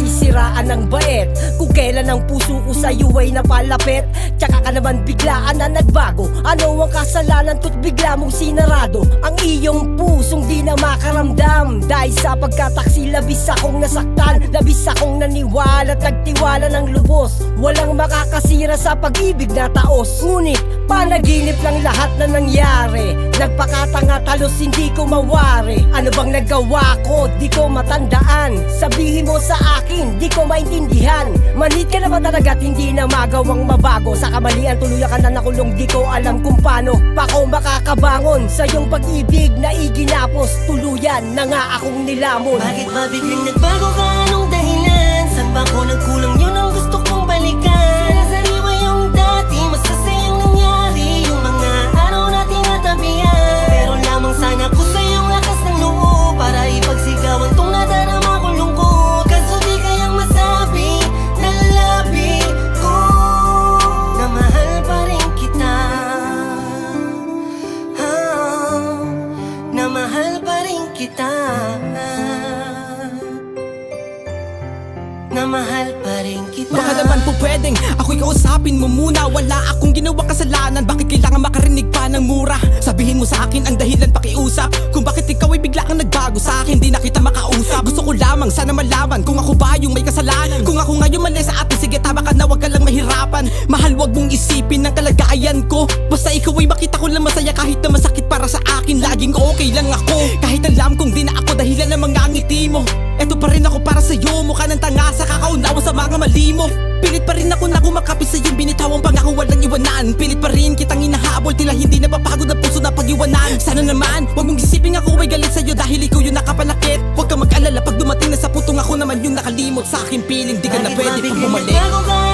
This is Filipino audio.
nasisiraan ng bait. Kung kailan ang puso ko sa'yo ay napalapit, tsaka ka naman biglaan na nagbago. Ano ang kasalanan to't bigla mong sinarado ang iyong pusong di na makaramdam? Dahil sa pagkataksi labis akong nasaktan, labis akong naniwala at nagtiwala ng lubos. Walang makakasira sa pag-ibig na taos, ngunit panaginip lang lahat na nangyari. Nagpakatanga talos hindi ko mawari. Ano bang nagawa ko? Di ko matandaan. Sabihin mo sa akin, di ko maintindihan. Manhid ka na ba talaga at hindi na magawang mabago? Sa kamalian tuluyan ka na nakulong, di ko alam kung paano pa ako makakabangon sa iyong pag-ibig na iginapos. Tuluyan na nga akong nilamon. Bakit ba biglang nagbago ka? Anong dahilan? Saan ba ako nagkulang? Yun ang gusto kong balikan. Sinasariwa yung dati, masasayang nangyari yung mga araw natin natabihan. Pero lamang sana ko sa iyong lakas ng loob para ipagsigawan tong nadarama kong lungkot. Kaso di kayang masabi na labi ko na mahal pa rin kita. Na mahal pa rin kita. Na mahal pa rin kita. Baka naman po pwedeng ako'y kausapin mo muna. Wala akong ginawang kasalanan, bakit kailangan makarinig pa ng mura? Sabihin mo sa akin ang dahilan pakiusap, kung bakit ikaw ay bigla kang nagbago sa akin, di na kita makausap. Gusto ko lamang sana malaman kung ako ba yung may kasalanan. Kung ako ngayon mali sa atin, sige tama ka na, wag ka lang mahirapan. Mahal, wag mong isipin ng kalagayan ko. Basta ikaw ay makita ko lang masaya kahit na masakit para sa akin. Laging okay lang ako, kahit alam kong di na ako dahilan ng mga ngiti mo. Eto pa rin ako para sa'yo, mukha ng tanga sa kakaunawa sa mga mali mo. Pilit pa rin ako na kumakapit sa iyong binitawang pangako walang iwanan. Pilit pa rin kitang hinahabol, tila hindi napapagod ang puso na pag-iwanan. Sana naman, wag mong isipin ako ay galit sa'yo dahil ikaw yung nakapanakit. Huwag kang mag-alala pag dumating na sa putong ako naman yung nakalimot sa akin. Piling di ka na pwede pang bumalik. Bakit ba biglang nagbago ka?